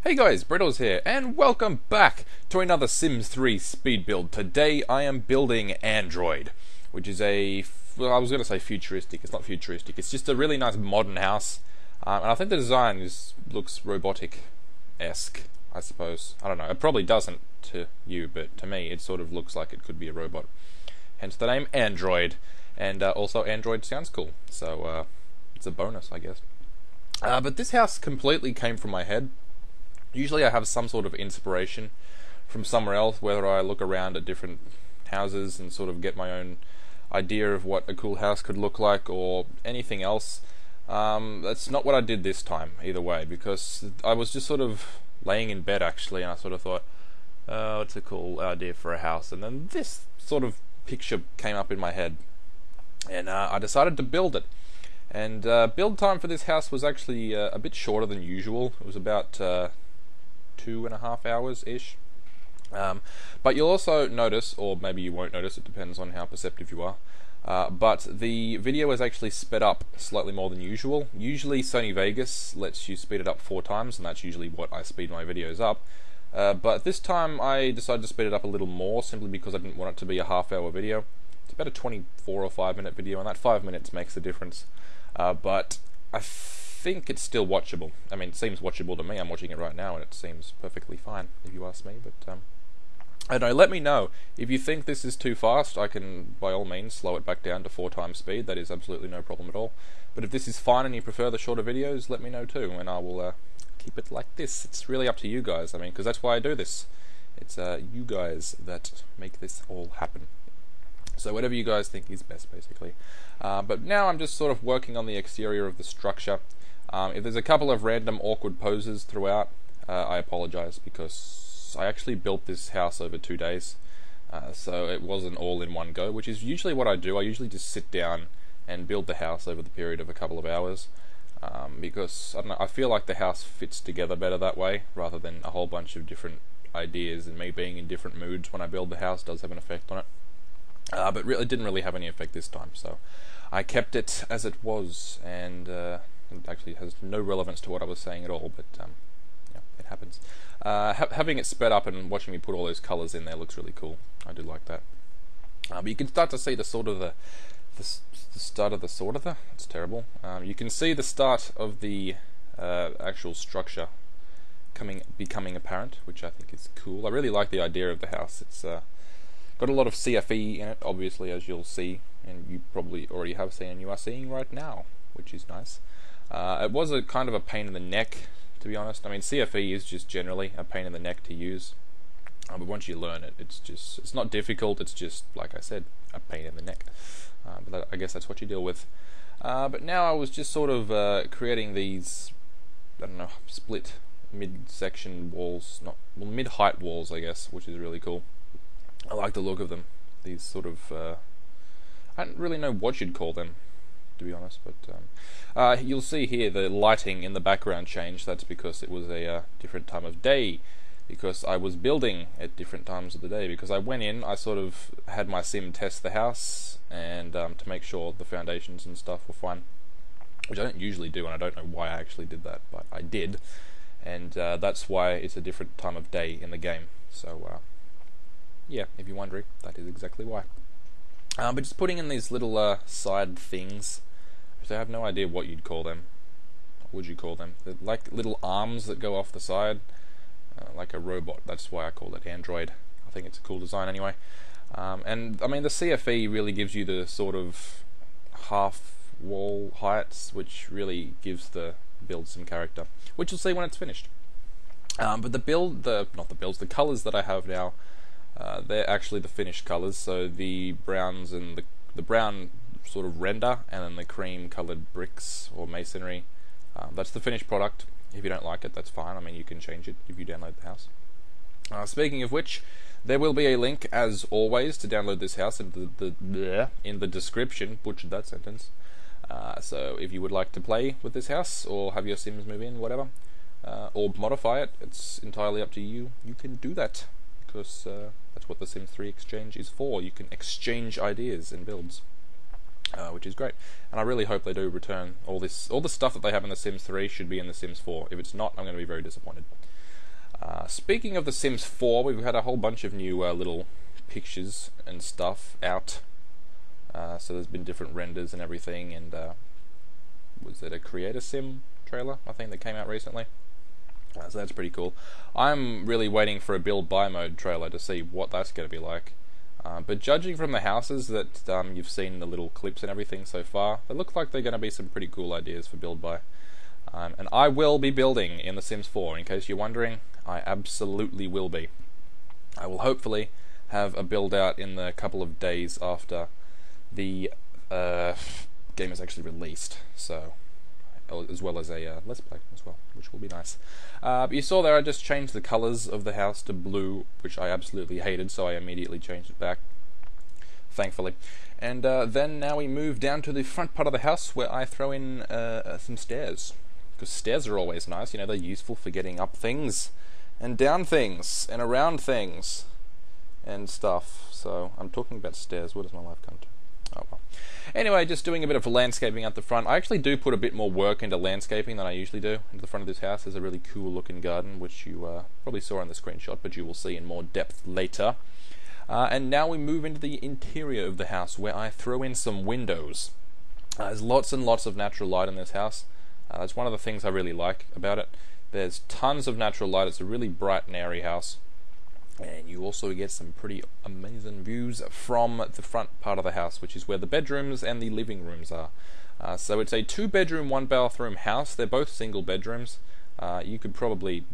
Hey guys, Brittles here, and welcome back to another Sims 3 speed build. Today I am building Android, which is well, I was going to say futuristic. It's not futuristic. It's just a really nice modern house, and I think the design looks robotic-esque, I suppose. I don't know. It probably doesn't to you, but to me it sort of looks like it could be a robot. Hence the name Android, and also Android sounds cool, so it's a bonus, I guess. But this house completely came from my head. Usually I have some sort of inspiration from somewhere else, whether I look around at different houses and sort of get my own idea of what a cool house could look like or anything else. That's not what I did this time either way, because I was just sort of laying in bed actually, and I sort of thought, oh, it's a cool idea for a house, and then this sort of picture came up in my head, and I decided to build it. And build time for this house was actually a bit shorter than usual. It was about 2.5 hours ish. But you'll also notice, or maybe you won't notice, it depends on how perceptive you are, but the video is actually sped up slightly more than usual. Usually Sony Vegas lets you speed it up 4 times, and that's usually what I speed my videos up. But this time I decided to speed it up a little more, simply because I didn't want it to be a half-hour video. It's about a 24 or 5 minute video, and that 5 minutes makes a difference. But I think it's still watchable. I mean, it seems watchable to me. I'm watching it right now, and it seems perfectly fine, if you ask me. But I don't know. Let me know if you think this is too fast. I can, by all means, slow it back down to 4 times speed. That is absolutely no problem at all. But if this is fine and you prefer the shorter videos, let me know too, and I will keep it like this. It's really up to you guys. I mean, because that's why I do this. It's you guys that make this all happen. So whatever you guys think is best, basically. But now I'm just sort of working on the exterior of the structure. If there's a couple of random awkward poses throughout, I apologize, because I actually built this house over 2 days. So it wasn't all in one go, which is usually what I do. I usually just sit down and build the house over the period of a couple of hours. Because, I don't know, I feel like the house fits together better that way, rather than a whole bunch of different ideas, and me being in different moods when I build the house does have an effect on it. But it didn't really have any effect this time, so I kept it as it was, and it actually has no relevance to what I was saying at all, but yeah, it happens. Having it sped up and watching me put all those colours in there looks really cool. I do like that. But you can start to see the start of the it's terrible. You can see the start of the actual structure becoming apparent, which I think is cool. I really like the idea of the house. It's got a lot of CFE in it, obviously, as you'll see, and you probably already have seen, and you are seeing right now, which is nice. It was a kind of a pain in the neck, to be honest. I mean, CFE is just generally a pain in the neck to use, but once you learn it, it's not difficult. It's just, like I said, a pain in the neck. But I guess that's what you deal with. But now I was just sort of creating these, I don't know, split mid-section walls, mid-height walls, I guess, which is really cool. I like the look of them. These sort of, I don't really know what you'd call them, to be honest, but you'll see here the lighting in the background changed. That's because it was a different time of day, because I was building at different times of the day, because I went in, I sort of had my sim test the house, and to make sure the foundations and stuff were fine, which I don't usually do, and I don't know why I actually did that, but I did, and that's why it's a different time of day in the game. So yeah, if you're wondering, that is exactly why. But just putting in these little side things, which I have no idea what you'd call them. What would you call them? They're like little arms that go off the side, like a robot. That's why I call it Android. I think it's a cool design anyway. And I mean, the CFE really gives you the sort of half wall heights, which really gives the build some character, which you'll see when it's finished. But the colours that I have now, they're actually the finished colours, so the browns and the brown sort of render, and then the cream coloured bricks or masonry, that's the finished product. If you don't like it, that's fine. I mean, you can change it if you download the house. Speaking of which, there will be a link, as always, to download this house in the description. Butchered that sentence. So if you would like to play with this house, or have your Sims move in, whatever, or modify it, it's entirely up to you. You can do that, because that's what the Sims 3 Exchange is for. You can exchange ideas and builds, which is great. And I really hope they do return all the stuff that they have in the Sims 3 should be in the Sims 4. If it's not, I'm going to be very disappointed. Speaking of The Sims 4, we've had a whole bunch of new little pictures and stuff out. So there's been different renders and everything, and was it a Creator Sim trailer, I think, that came out recently? So that's pretty cool. I'm really waiting for a build buy mode trailer to see what that's going to be like. But judging from the houses that you've seen, the little clips and everything so far, they look like they're going to be some pretty cool ideas for build buy. And I will be building in The Sims 4, in case you're wondering. I absolutely will be. I will hopefully have a build out in the couple of days after the game is actually released. So, as well as a Let's Play as well, which will be nice. But you saw there I just changed the colours of the house to blue, which I absolutely hated, so I immediately changed it back, thankfully. And then now we move down to the front part of the house, where I throw in some stairs. Because stairs are always nice, you know, they're useful for getting up things, and down things, and around things, and stuff. So, I'm talking about stairs. Where does my life come to? Oh well. Anyway, just doing a bit of landscaping at the front. I actually do put a bit more work into landscaping than I usually do. Into the front of this house there's a really cool looking garden, which you probably saw in the screenshot, but you will see in more depth later. And now we move into the interior of the house, where I throw in some windows. There's lots and lots of natural light in this house. That's one of the things I really like about it. There's tons of natural light. It's a really bright and airy house. And you also get some pretty amazing views from the front part of the house, which is where the bedrooms and the living rooms are. So it's a 2-bedroom, 1-bathroom house. They're both single bedrooms. You could probably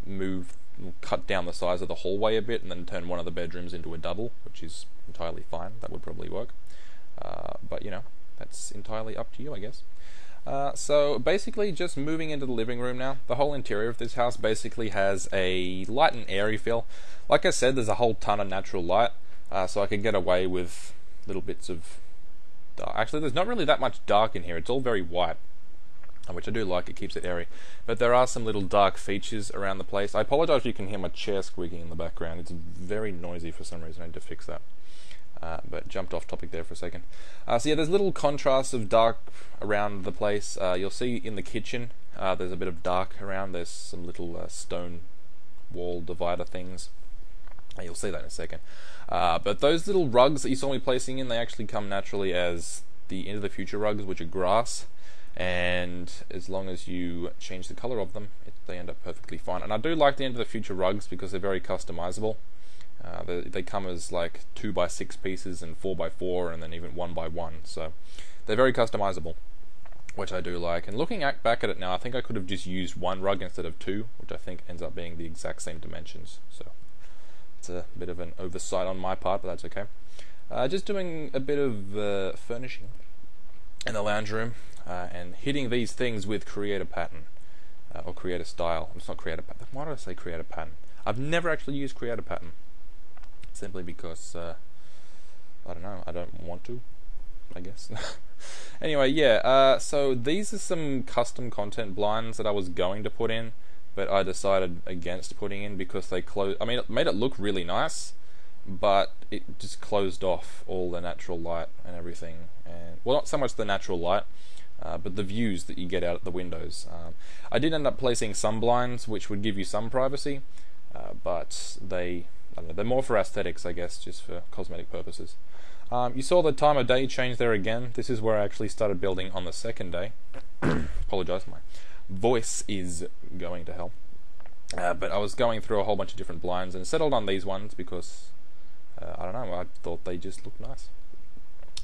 cut down the size of the hallway a bit and then turn one of the bedrooms into a double, which is entirely fine. That would probably work. But, you know, that's entirely up to you, I guess. So basically just moving into the living room now. The whole interior of this house basically has a light and airy feel. Like I said, there's a whole ton of natural light, so I can get away with little bits of dark. Actually, there's not really that much dark in here. It's all very white, which I do like. It keeps it airy. But there are some little dark features around the place. I apologize if you can hear my chair squeaking in the background. It's very noisy for some reason. I need to fix that. But jumped off topic there for a second. So yeah, there's little contrasts of dark around the place. You'll see in the kitchen there's a bit of dark around. There's some little stone wall divider things. You'll see that in a second. But those little rugs that you saw me placing in, they actually come naturally as the Into the Future rugs, which are grass. And as long as you change the color of them, they end up perfectly fine. And I do like the Into the Future rugs because they're very customizable. They come as like 2x6 pieces and 4x4 and then even 1x1, so they're very customizable, which I do like. And looking back at it now, I think I could have just used 1 rug instead of 2, which I think ends up being the exact same dimensions. So it's a bit of an oversight on my part, but that's okay. Just doing a bit of furnishing in the lounge room and hitting these things with Creator Pattern or Creator Style. It's not Creator Pattern. Why did I say Creator Pattern? I've never actually used Creator Pattern. Simply because, I don't know, I don't want to, I guess. Anyway, yeah, so these are some custom content blinds that I was going to put in, but I decided against putting in because they closed. I mean, it made it look really nice, but it just closed off all the natural light and everything. And well, not so much the natural light, but the views that you get out at the windows. I did end up placing some blinds, which would give you some privacy, but I don't know, they're more for aesthetics, I guess, just for cosmetic purposes. You saw the time of day change there again. This is where I actually started building on the second day. Apologise, my voice is going to hell. But I was going through a whole bunch of different blinds and settled on these ones because, I don't know, I thought they just looked nice.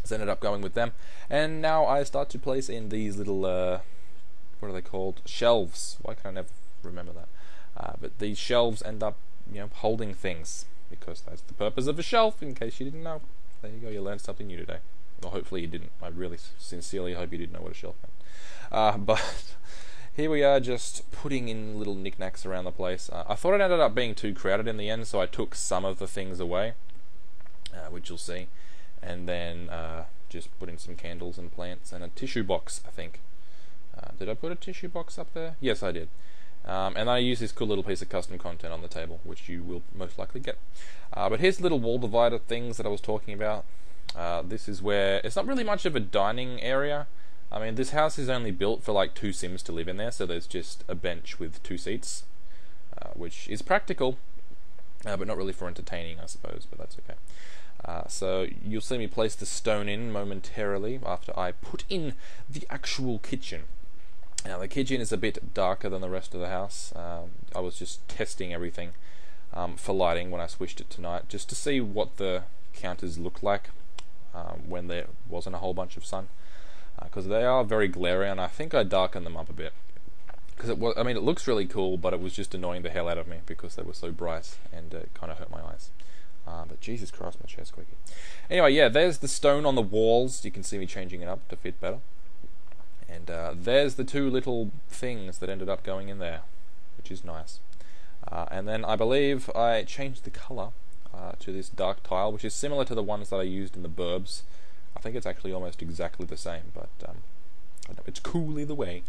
So ended up going with them. And now I start to place in these little, what are they called? Shelves. Why can I never remember that? But these shelves end up, you know, holding things, because that's the purpose of a shelf, in case you didn't know. There you go, you learned something new today. Well, hopefully you didn't. I really sincerely hope you didn't know what a shelf meant. But here we are, just putting in little knickknacks around the place. I thought it ended up being too crowded in the end, so I took some of the things away, which you'll see, and then just put in some candles and plants and a tissue box, I think. Did I put a tissue box up there? Yes, I did. And I use this cool little piece of custom content on the table, which you will most likely get. But here's the little wall divider things that I was talking about. This is where it's not really much of a dining area. I mean, this house is only built for like 2 Sims to live in there, so there's just a bench with 2 seats. which is practical, but not really for entertaining, I suppose, but that's okay. So you'll see me place the stone in momentarily after I put in the actual kitchen. Now the kitchen is a bit darker than the rest of the house. I was just testing everything for lighting when I switched it tonight, just to see what the counters looked like when there wasn't a whole bunch of sun, because they are very glary, and I think I darkened them up a bit. Because it looks really cool, but it was just annoying the hell out of me because they were so bright, and it kind of hurt my eyes. But Jesus Christ, my chair's squeaky. Anyway, yeah, there's the stone on the walls. You can see me changing it up to fit better. And there's the two little things that ended up going in there, which is nice. And then I believe I changed the colour to this dark tile, which is similar to the ones that I used in the Burbs. I think it's actually almost exactly the same, but it's cool either way.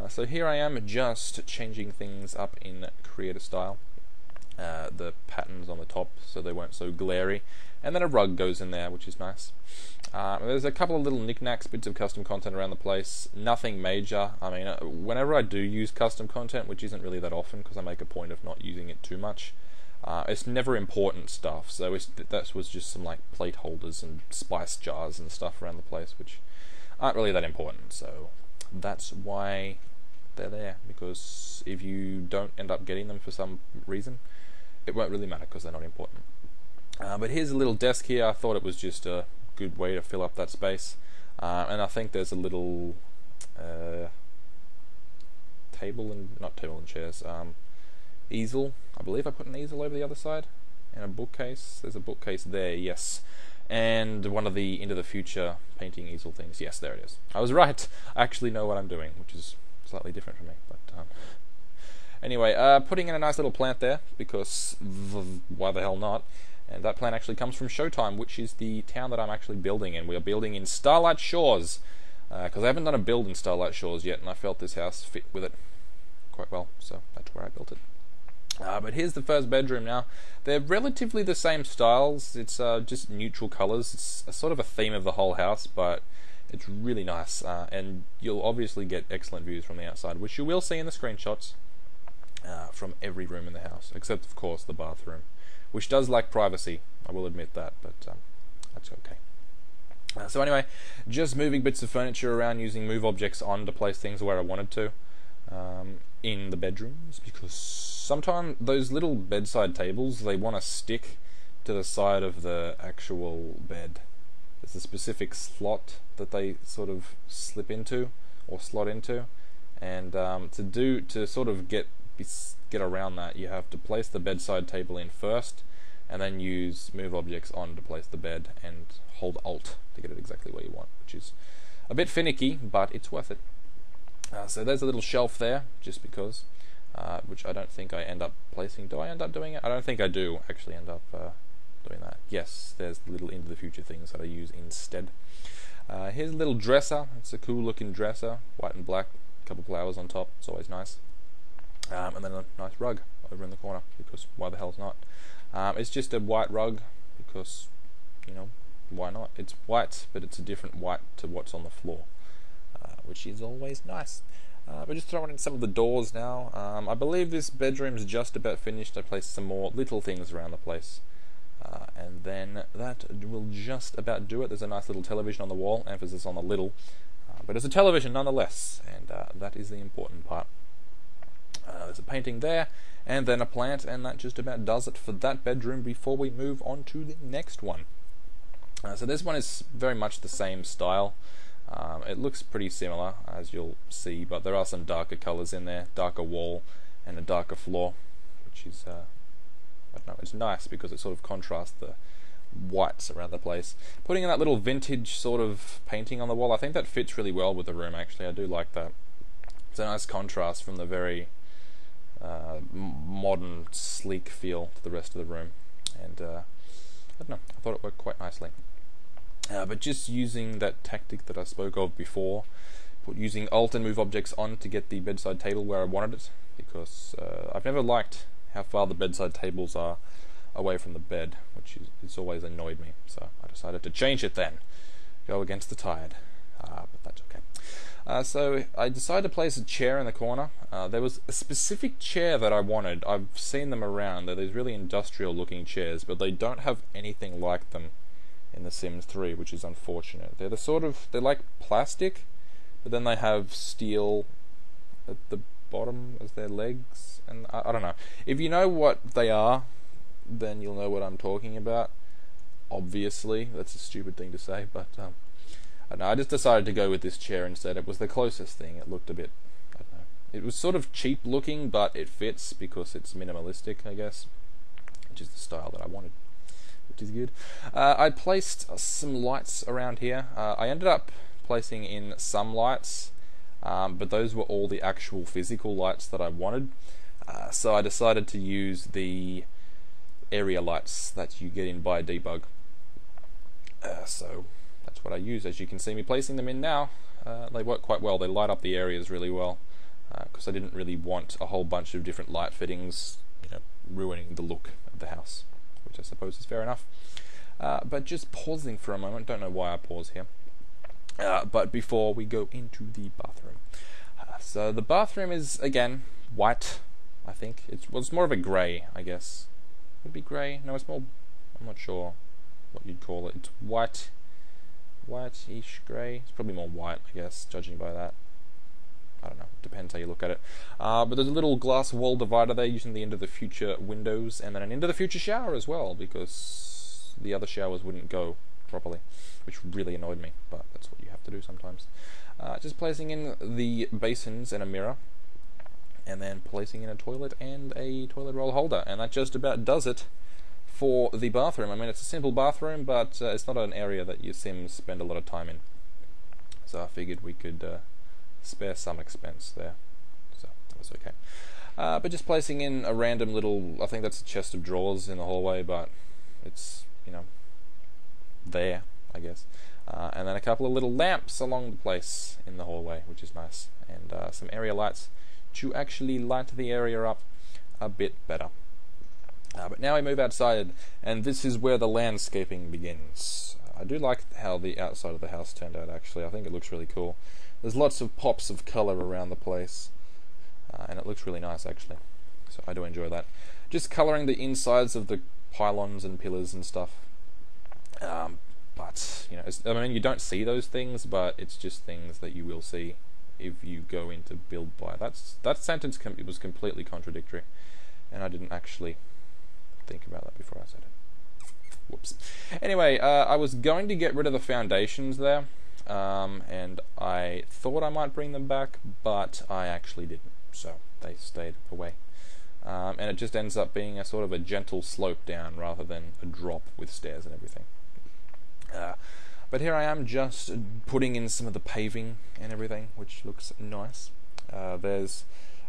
So here I am just changing things up in creator style. The patterns on the top so they weren't so glary, and then a rug goes in there, which is nice. There's a couple of little knickknacks, bits of custom content around the place, nothing major. I mean, whenever I do use custom content, which isn't really that often because I make a point of not using it too much, it's never important stuff, so that was just some like plate holders and spice jars and stuff around the place, which aren't really that important, so that's why they're there, because if you don't end up getting them for some reason, it won't really matter because they're not important. But here's a little desk here. I thought it was just a good way to fill up that space, and I think there's a little easel. I believe I put an easel over the other side, and a bookcase. There's a bookcase there, yes, and one of the Into the Future painting easel things. Yes, there it is. I was right. I actually know what I'm doing, which is slightly different from me, but anyway, putting in a nice little plant there, because why the hell not? And that plant actually comes from Showtime, which is the town that I'm actually building in. We are building in Starlight Shores, because I haven't done a build in Starlight Shores yet, and I felt this house fit with it quite well, so that's where I built it. But here's the first bedroom now. They're relatively the same styles. It's just neutral colours. It's a sort of a theme of the whole house, but it's really nice, and you'll obviously get excellent views from the outside, which you will see in the screenshots from every room in the house, except of course the bathroom, which does lack privacy, I will admit that, but that's okay. So anyway, just moving bits of furniture around, using move objects on to place things where I wanted to in the bedrooms, because sometimes those little bedside tables, they want to stick to the side of the actual bed. There's a specific slot that they sort of slip into or slot into, and to sort of get around that, you have to place the bedside table in first, and then use move objects on to place the bed, and hold Alt to get it exactly where you want, which is a bit finicky, but it's worth it. So there's a little shelf there, just because, which I don't think I end up placing. Do I end up doing it? I don't think I do actually end up doing that. Yes, there's the little Into the Future things that I use instead. Here's a little dresser. It's a cool looking dresser, white and black, a couple flowers on top, it's always nice. And then a nice rug over in the corner, because why the hell's not? It's just a white rug because, you know, why not? It's white, but it's a different white to what's on the floor, which is always nice. We're just throwing in some of the doors now. I believe this bedroom's just about finished. I placed some more little things around the place, and then that will just about do it. There's a nice little television on the wall, emphasis on the little, but it's a television nonetheless, and that is the important part. There's a painting there, and then a plant, and that just about does it for that bedroom before we move on to the next one. So this one is very much the same style. It looks pretty similar, as you'll see, but there are some darker colours in there, darker wall and a darker floor, which is, I don't know, it's nice because it sort of contrasts the whites around the place. Putting in that little vintage sort of painting on the wall, I think that fits really well with the room, actually. I do like that. It's a nice contrast from the very modern, sleek feel to the rest of the room, and I don't know, I thought it worked quite nicely. But just using that tactic that I spoke of before, using Alt and move objects on to get the bedside table where I wanted it, because I've never liked how far the bedside tables are away from the bed, which it's always annoyed me, so I decided to change it then, go against the tide, but that's okay. So I decided to place a chair in the corner. There was a specific chair that I wanted. I've seen them around. They're these really industrial looking chairs, but they don't have anything like them in The Sims 3, which is unfortunate. They're like plastic, but then they have steel at the bottom as their legs, and I don't know. If you know what they are, then you'll know what I'm talking about. Obviously, that's a stupid thing to say, but I don't know, I just decided to go with this chair instead. It was the closest thing. It looked a bit, I don't know. It was sort of cheap looking, but it fits because it's minimalistic, I guess, which is the style that I wanted, which is good. I placed some lights around here. I ended up placing in some lights, but those were all the actual physical lights that I wanted. So I decided to use the area lights that you get in by debug. So that's what I use. As you can see me placing them in now, they work quite well. They light up the areas really well, because I didn't really want a whole bunch of different light fittings, ruining the look of the house, which I suppose is fair enough. But just pausing for a moment, don't know why I pause here, but before we go into the bathroom. So the bathroom is, again, white, I think. It's more of a grey, I guess. Would it be grey? No, it's more, I'm not sure what you'd call it. It's white-ish grey. It's probably more white, I guess, judging by that. I don't know, depends how you look at it. But there's a little glass wall divider there using the Into the Future windows, and then an Into the Future shower as well, because the other showers wouldn't go properly, which really annoyed me, but that's what you have to do sometimes. Just placing in the basins and a mirror, and then placing in a toilet and a toilet roll holder, and that just about does it for the bathroom. I mean, it's a simple bathroom, but it's not an area that your Sims spend a lot of time in, so I figured we could spare some expense there, so that was okay. But just placing in a random little, I think that's a chest of drawers in the hallway, but it's, there, I guess. And then a couple of little lamps along the place in the hallway, which is nice, and some area lights to actually light the area up a bit better. But now we move outside, and this is where the landscaping begins. I do like how the outside of the house turned out, actually. I think it looks really cool. There's lots of pops of colour around the place, and it looks really nice, actually. So I do enjoy that. Just colouring the insides of the pylons and pillars and stuff. But, I mean, you don't see those things, but it's just things that you will see if you go into build by. That sentence was completely contradictory, and I didn't actually think about that before I said it. Whoops. Anyway, I was going to get rid of the foundations there, and I thought I might bring them back, but I actually didn't, so they stayed away. And it just ends up being a sort of a gentle slope down rather than a drop with stairs and everything. But here I am just putting in some of the paving and everything, which looks nice. There's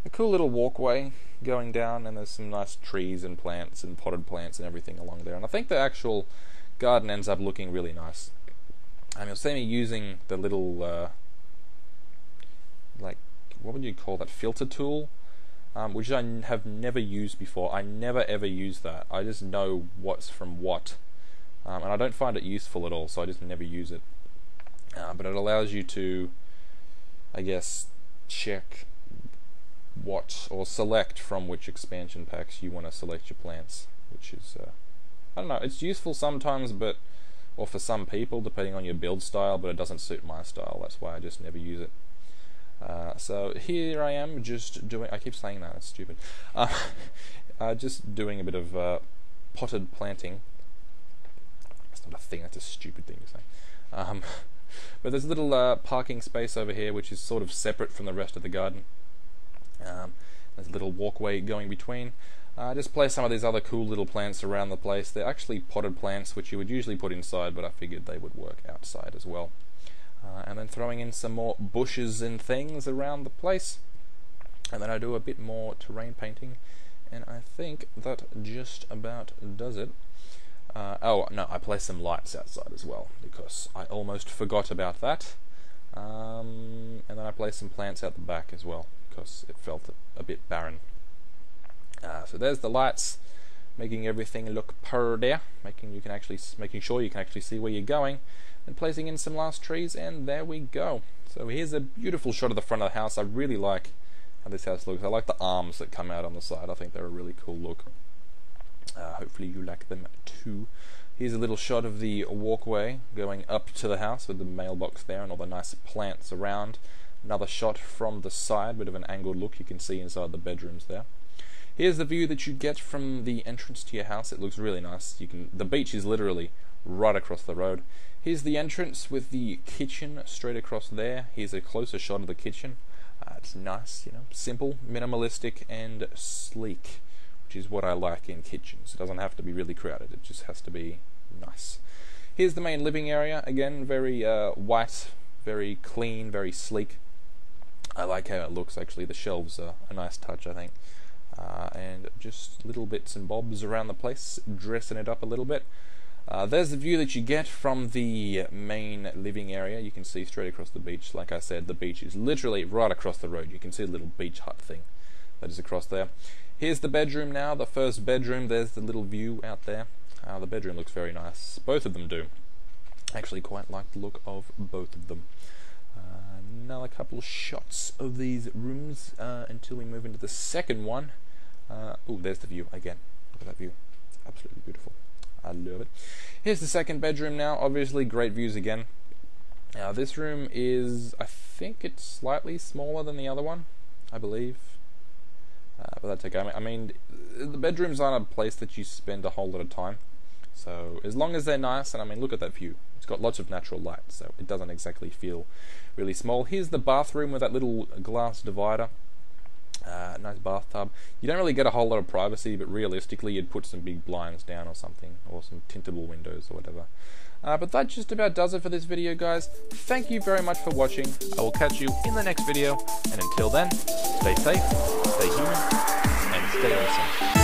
a cool little walkway going down, and there's some nice trees and plants and potted plants and everything along there. And I think the actual garden ends up looking really nice. You'll see me using the little, what would you call that, filter tool, which I have never used before. I never ever use that. I just know what's from what. And I don't find it useful at all, so I just never use it. But it allows you to, I guess, check what, or select from which expansion packs you want to select your plants, which is, I don't know, it's useful sometimes, or for some people, depending on your build style, but it doesn't suit my style. That's why I just never use it. So here I am, just doing, I keep saying that, it's stupid. Just doing a bit of potted planting. Not a thing, that's a stupid thing to say. But there's a little parking space over here which is sort of separate from the rest of the garden. There's a little walkway going between. Just place some of these other cool little plants around the place. They're actually potted plants which you would usually put inside, but I figured they would work outside as well. And then throwing in some more bushes and things around the place. And then I do a bit more terrain painting, and I think that just about does it. Oh no, I placed some lights outside as well, because I almost forgot about that. And then I placed some plants out the back as well, because it felt a bit barren. So there's the lights, making everything look pretty, making sure you can actually see where you're going. and placing in some last trees, and there we go. So here's a beautiful shot of the front of the house. I really like how this house looks. I like the arms that come out on the side. I think they're a really cool look. Hopefully you like them too. Here's a little shot of the walkway going up to the house with the mailbox there and all the nice plants around. Another shot from the side, bit of an angled look. You can see inside the bedrooms there. Here's the view that you get from the entrance to your house. It looks really nice. The beach is literally right across the road. Here's the entrance with the kitchen straight across there. Here's a closer shot of the kitchen. It's nice, you know, simple, minimalistic, and sleek, which is what I like in kitchens. It doesn't have to be really crowded. It just has to be nice. Here's the main living area. Again, very white, very clean, very sleek. I like how it looks, actually. The shelves are a nice touch, I think. And just little bits and bobs around the place, dressing it up a little bit. There's the view that you get from the main living area. You can see straight across the beach. Like I said, the beach is literally right across the road. You can see the little beach hut thing that is across there. Here's the bedroom now, the first bedroom. There's the little view out there. The bedroom looks very nice. Both of them do. Actually quite like the look of both of them. Another couple of shots of these rooms until we move into the second one. Oh, there's the view again. Look at that view. It's absolutely beautiful. I love it. Here's the second bedroom now. Obviously great views again. Now this room is, I think it's slightly smaller than the other one, I believe. But that's okay. I mean, the bedrooms aren't a place that you spend a whole lot of time. So as long as they're nice, and I mean, look at that view. It's got lots of natural light, so it doesn't exactly feel really small. Here's the bathroom with that little glass divider. Nice bathtub. You don't really get a whole lot of privacy, but realistically you'd put some big blinds down or something, or some tintable windows or whatever. But that just about does it for this video, guys. Thank you very much for watching. I will catch you in the next video, and until then, stay safe, stay human, and stay awesome.